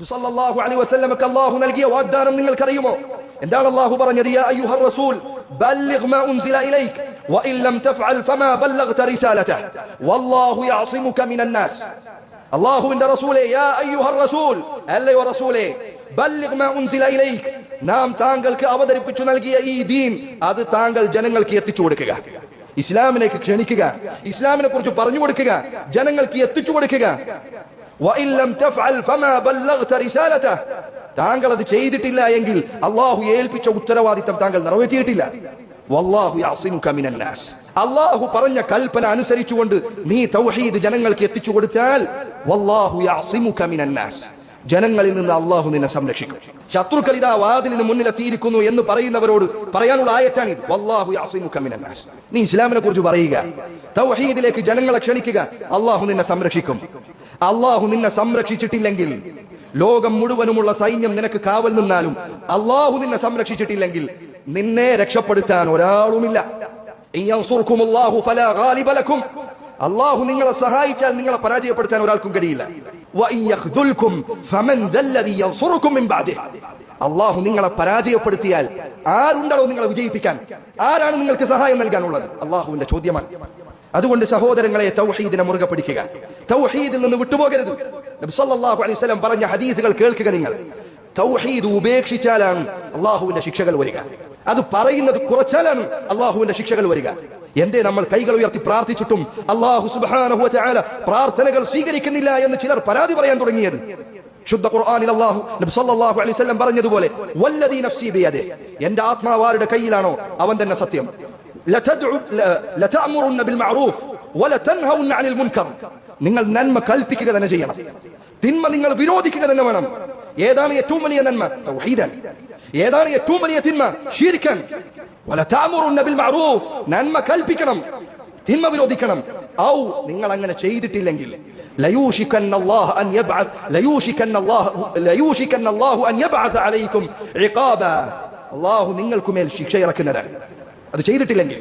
സല്ലല്ലാഹു അലൈഹി വസല്ലമക്ക് അല്ലാഹു നൽകിയ വാഗ്ദാനം നിങ്ങൾക്കറിയുമോ? എന്താണ് അല്ലാഹു പറഞ്ഞത്? യാ അയ്യുഹർ റസൂൽ ബല്ലിഗ് മാ ഉൻസില ഇലൈക വഇൻ ലം തഫഅൽ ഫമാ ബല്ലഗ്ത റിസാലതഹു വല്ലാഹു യഅസിമുക മിനൻ നാസ്. അല്ലാഹുവിന്റെ റസൂലേ, യാ അയ്യുഹർ റസൂൽ, അല്ലയോ റസൂലേ, ബല്ലിഗ് മാ ഉൻസില ഇലൈക, നാം താങ്കൾക്ക് അവതരിപ്പിച്ചു നൽകിയ ഈ ദീൻ അത് താങ്കൾ ജനങ്ങൾക്ക് എത്തിച്ചു കൊടുക്കുക. ഇസ്ലാമിലേക്ക് ക്ഷണിക്കുക, ഇസ്ലാമിനെ കുറിച്ച് പറഞ്ഞു കൊടുക്കുക, ജനങ്ങൾക്ക് എത്തിച്ചു കൊടുക്കുക. താങ്കൾ അത് ചെയ്തിട്ടില്ല എങ്കിൽ അള്ളാഹു ഏൽപ്പിച്ച ഉത്തരവാദിത്തം താങ്കൾ നിറവേറ്റിയിട്ടില്ല. വല്ലാഹു യഅസിമുക മിനൻ നാസ്. അള്ളാഹു പറഞ്ഞ കൽപ്പന അനുസരിച്ചുകൊണ്ട് നീ തൗഹീദ് ജനങ്ങൾക്ക് എത്തിച്ചു കൊടുത്താൽ വല്ലാഹു യഅസിമുക മിനൻ നാസ്, ജനങ്ങളിൽ നിന്ന് അള്ളാഹു നിന്നെ സംരക്ഷിക്കും. ശത്രുക്കൾ ഇതാ വാതിലിന് മുന്നിലെത്തിയിരിക്കുന്നു എന്ന് പറയുന്നവരോട് പറയാനുള്ള ആയത്താണിത്. വല്ലാഹു യഅസിമുക മിനൻ നാസ്. നീ ഇസ്ലാമിനെ കുറിച്ച് പറയുക, തൗഹീദിലേക്ക് ജനങ്ങളെ ക്ഷണിക്കുക, അള്ളാഹു നിന്നെ സംരക്ഷിക്കും. അള്ളാഹു നിന്നെ സംരക്ഷിച്ചിട്ടില്ലെങ്കിൽ, ലോകം മുഴുവനുമുള്ള സൈന്യം നിനക്ക് കാവൽ നിന്നാലും അള്ളാഹു നിന്നെ സംരക്ഷിച്ചിട്ടില്ലെങ്കിൽ നിന്നെ രക്ഷപ്പെടുത്താൻ ഒരാളുമില്ല. അള്ളാഹു നിങ്ങളെ സഹായിച്ചാൽ നിങ്ങളെ പരാജയപ്പെടുത്താൻ ഒരാൾക്കും കഴിയില്ല. അള്ളാഹു നിങ്ങളെ പരാജയപ്പെടുത്തിയാൽ ആരുണ്ടോ നിങ്ങളെ വിജയിപ്പിക്കാൻ? ആരാണ് നിങ്ങൾക്ക് സഹായം നൽകാനുള്ളത്? അള്ളാഹുവിന്റെ ചോദ്യമാണ്. അതുകൊണ്ട് സഹോദരങ്ങളെ, തൗഹീദിനെ മുറുകെ പിടിക്കുക, തൗഹീദിൽ നിന്ന് വിട്ടുപോകരുത്. നബി സല്ലല്ലാഹു അലൈഹി വസല്ലം പറഞ്ഞ ഹദീസുകൾ കേൾക്കുക. നിങ്ങൾ തൗഹീദ് ഉപേക്ഷിച്ചാലാണ് അള്ളാഹുവിന്റെ ശിക്ഷകൾ വരിക. അത് പറയുന്നത് കുറച്ചാലാണ് അള്ളാഹുവിന്റെ ശിക്ഷകൾ വരിക. എന്തേ നമ്മൾ കൈകൾ ഉയർത്തി പ്രാർത്ഥിച്ചിട്ടും അള്ളാഹു സുബ്ഹാനഹു വ തആല പ്രാർത്ഥനകൾ സ്വീകരിക്കുന്നില്ല എന്ന് ചിലർ പരാതി പറയാൻ തുടങ്ങിയത്? ശുദ്ധ ഖുർആനിൽ അല്ലാഹു നബി സല്ലല്ലാഹു അലൈഹി വസല്ലം പറഞ്ഞതുപോലെ, വല്ലദീ നഫ്സി ബിയദിഹി, എന്റെ ആത്മാവാരുടെ കയ്യിലാണോ അവൻ തന്നെ സത്യം, ലതഅമുറുന്ന ബിൽ മഅറൂഫ് വലതൻഹൗന അനിൽ മുൻകർ, നിങ്ങൾ നന്മ കൽപ്പിക്കുക തന്നെ ചെയ്യണം, തിന്മ നിങ്ങൾ വിരോധിക്കുക തന്നെ വേണം. ഏതാണ് ഏറ്റവും വലിയ നന്മ? തൗഹീദാണ്. ഏതാണ് ഏറ്റവും വലിയ തിന്മ? ശിർക്കാൻ. വലതഅമുറുന്ന ബിൽ മഅറൂഫ്, നന്മ കൽപ്പിക്കണം, തിന്മ വിരോധിക്കണം. ഔ നിങ്ങൾ അങ്ങനെ ചെയ്തിട്ടില്ലെങ്കിൽ ലയൂഷികന്ന അല്ലാഹു അൻ യബ്അഥ അലൈക്കും ഇഖാബ, അല്ലാഹു നിങ്ങൾക്കുമേൽ ശിക്ഷ ഇറക്കുന്നതാണ് അത് ചെയ്തിട്ടില്ലെങ്കിൽ.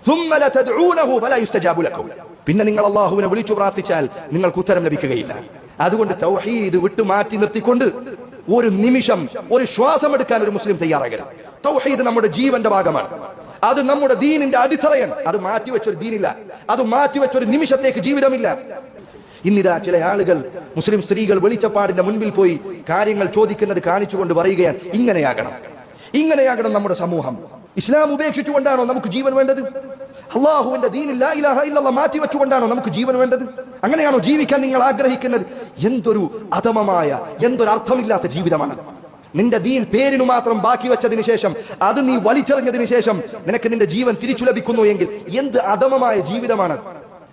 ثم لتدعونه فلا يستجاب لكم, പിന്നെ നിങ്ങൾ അല്ലാഹുവിനെ വിളിച്ചു പ്രാർത്ഥിച്ചാൽ നിങ്ങൾക്ക് ഉത്തരം ലഭിക്കുകയില്ല. അതുകൊണ്ട് തൗഹീദ് വിട്ടു മാറ്റി നിർത്തിക്കൊണ്ട് ഒരു നിമിഷം ഒരു ശ്വാസം എടുക്കാൻ ഒരു മുസ്ലിം തയ്യാറാകരുത്. തൗഹീദ് നമ്മുടെ ജീവന്റെ ഭാഗമാണ്. അത് നമ്മുടെ ദീനിന്റെ അടിത്തറയാണ്. അത് മാറ്റിവെച്ചൊരു ദീനില്ല, അത് മാറ്റിവെച്ചൊരു നിമിഷത്തേക്ക് ജീവിതമില്ല. ഇന്നിതാ ചില ആളുകൾ, മുസ്ലിം സ്ത്രീകൾ വെളിച്ചപ്പാടിന്റെ മുൻപിൽ പോയി കാര്യങ്ങൾ ചോദിക്കുന്നത് കാണിച്ചുകൊണ്ട് പറയുകയാണ്, ഇങ്ങനെയാകണം നമ്മുടെ സമൂഹം. ഇസ്ലാം ഉപേക്ഷിച്ചുകൊണ്ടാണോ നമുക്ക് ജീവൻ വേണ്ടത്? അള്ളാഹുവിന്റെ ദീനിൽ ലാ ഇലാഹ ഇല്ലല്ലാഹ് മാറ്റിവെച്ചുകൊണ്ടാണോ നമുക്ക് ജീവൻ വേണ്ടത്? അങ്ങനെയാണോ ജീവിക്കാൻ നിങ്ങൾ ആഗ്രഹിക്കുന്നത്? എന്തൊരു അധമമായ, എന്തൊരു അർത്ഥമില്ലാത്ത ജീവിതമാണ്. നിന്റെ ദീൻ പേരിനു മാത്രം ബാക്കി വെച്ചതിന് ശേഷം, അത് നീ വലിച്ചെറിഞ്ഞതിന് ശേഷം നിനക്ക് നിന്റെ ജീവൻ തിരിച്ചു ലഭിക്കുന്നു എങ്കിൽ എന്ത് അധമമായ ജീവിതമാണ്.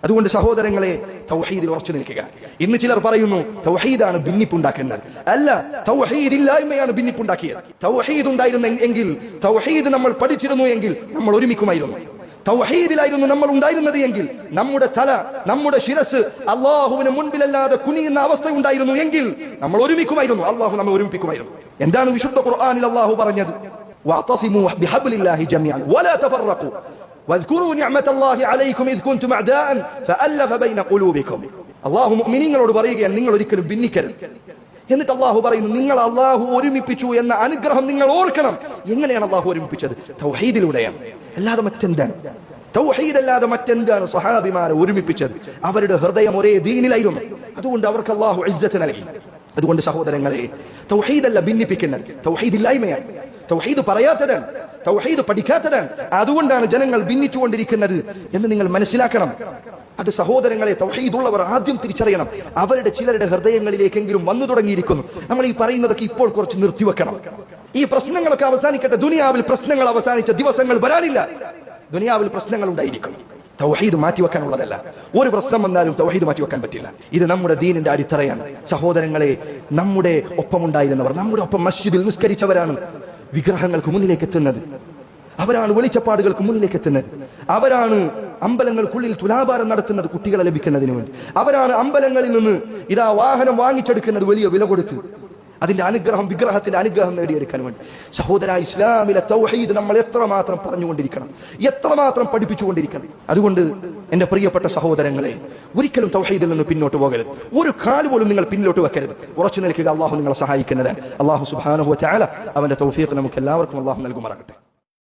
അതുകൊണ്ട് സഹോദരങ്ങളെ, തൗഹീദിൽ ഉറച്ചു നിൽക്കുക. ഇന്ന് ചിലർ പറയുന്നു തൗഹീദാണ് ഭിന്നിപ്പുണ്ടാക്കുന്നത്. അല്ല, തൗഹീദ് ഇല്ലായ്മയാണ് ഭിന്നിപ്പുണ്ടാക്കിയത്. തൗഹീദ് ഉണ്ടായിരുന്നെങ്കിൽ, തൗഹീദ് നമ്മൾ പഠിച്ചിരുന്നു എങ്കിൽ നമ്മൾ ഒരുമിക്കുമായിരുന്നു. തൗഹീദിലായിരുന്നു നമ്മൾ ഉണ്ടായിരുന്നത് എങ്കിൽ നമ്മുടെ തല, നമ്മുടെ ശിരസ് അള്ളാഹുവിന് മുൻപിലല്ലാതെ കുനിയുന്ന അവസ്ഥ ഉണ്ടായിരുന്നു എങ്കിൽ നമ്മൾ ഒരുമിക്കുമായിരുന്നു. അള്ളാഹു നമ്മെ ഒരുമിപ്പിക്കുമായിരുന്നു. എന്താണ് വിശുദ്ധ ഖുർആനിൽ അള്ളാഹു പറഞ്ഞത്? വഅതസിമു ബിഹബ്ലില്ലാഹി ജമീഅൻ വലാ തഫറഖു വദ്കുറൂ നിഅമതല്ലാഹി അലൈക്കും ഇദ് കുൻതും അഅദാഅൻ ഫഅല്ലഫ ബൈന ഖുലൂബിക്കും. അള്ളാഹു മുഅ്മിനീങ്ങളോട് പറയുകയാണ്, നിങ്ങൾ ഒരിക്കലും ഭിന്നിക്കരുത്. എന്നിട്ട് അള്ളാഹു പറയുന്നു, നിങ്ങൾ അള്ളാഹു ഒരുമിപ്പിച്ചു എന്ന അനുഗ്രഹം നിങ്ങൾ ഓർക്കണം. എങ്ങനെയാണ് അള്ളാഹു ഒരുമിപ്പിച്ചത്? തൗഹീദിലൂടെയാണ്, അല്ലാതെ മറ്റെന്താണ്? തൗഹീദ് അല്ലാതെ മറ്റെന്താണ് സ്വഹാബിമാരെ ഒരുമിപ്പിച്ചത്? അവരുടെ ഹൃദയം ഒരേ ദീനിലായിരുന്നു. അതുകൊണ്ട് അവർക്ക് അള്ളാഹു ഇസ്സത്ത് നൽകി. അതുകൊണ്ട് സഹോദരങ്ങളെ, തൗഹീദല്ല ഭിന്നിപ്പിക്കുന്നത്, തൗഹീദ് ഇല്ലായ്മയാണ്. തൗഹീദ് പറയാത്തതാണ്, തൗഹീദ് പഠിക്കാത്തതാണ്. അതുകൊണ്ടാണ് ജനങ്ങൾ ഭിന്നിച്ചുകൊണ്ടിരിക്കുന്നത് എന്ന് നിങ്ങൾ മനസ്സിലാക്കണം. അത് സഹോദരങ്ങളെ, തൗഹീദുള്ളവർ ആദ്യം തിരിച്ചറിയണം. അവരുടെ ചിലരുടെ ഹൃദയങ്ങളിലേക്കെങ്കിലും വന്നു തുടങ്ങിയിരിക്കുന്നു. നമ്മൾ ഈ പറയുന്നതൊക്കെ ഇപ്പോൾ കുറച്ച് നിർത്തിവെക്കണം. ഈ പ്രശ്നങ്ങളൊക്കെ അവസാനിക്കട്ടെ. ദുനിയാവിൽ പ്രശ്നങ്ങൾ അവസാനിച്ച ദിവസങ്ങൾ വരാനില്ല. ദുനിയാവിൽ പ്രശ്നങ്ങൾ ഉണ്ടായിരിക്കും. തൗഹീദ് മാറ്റിവെക്കാനുള്ളതല്ല. ഒരു പ്രശ്നം വന്നാലും തൗഹീദ് മാറ്റിവെക്കാൻ പറ്റില്ല. ഇത് നമ്മുടെ ദീനിന്റെ അടിത്തറയാണ്. സഹോദരങ്ങളെ, നമ്മുടെ ഒപ്പമുണ്ടായിരുന്നവർ, നമ്മുടെ ഒപ്പം മസ്ജിദിൽ നിസ്കരിച്ചവരാണ് വിഗ്രഹങ്ങൾക്ക് മുന്നിലേക്ക് എത്തുന്നത്. അവരാണ് വെളിച്ചപ്പാടുകൾക്ക് മുന്നിലേക്ക് എത്തുന്നത്. അവരാണ് അമ്പലങ്ങൾക്കുള്ളിൽ തുലാഭാരം നടത്തുന്നത് കുട്ടികളെ ലഭിക്കുന്നതിന് വേണ്ടി. അവരാണ് അമ്പലങ്ങളിൽ നിന്ന് ഇതാ വാഹനം വാങ്ങിച്ചെടുക്കുന്നത് വലിയ വില കൊടുത്ത്. അതിന്റെ അനുഗ്രഹം, വിഗ്രഹത്തിന്റെ അനുഗ്രഹം നേടിയെടുക്കാൻ വേണ്ടി. സഹോദര, ഇസ്ലാമിലെ തൗഹീദ് നമ്മൾ എത്രമാത്രം പറഞ്ഞുകൊണ്ടിരിക്കണം, എത്രമാത്രം പഠിപ്പിച്ചുകൊണ്ടിരിക്കണം. അതുകൊണ്ട് എന്റെ പ്രിയപ്പെട്ട സഹോദരങ്ങളെ, ഒരിക്കലും തൗഹീദിൽ നിന്ന് പിന്നോട്ട് പോകരുത്. ഒരു കാല് പോലും നിങ്ങൾ പിന്നോട്ട് വെക്കരുത്. ഉറച്ചു നിൽക്കുക. അള്ളാഹു നിങ്ങളെ സഹായിക്കുന്നതാണ്. അള്ളാഹു സുബ്ഹാനഹു വ തആല അവന്റെ തൗഫീഖ് നമുക്ക് എല്ലാവർക്കും അള്ളാഹു നൽകുമാറാകട്ടെ.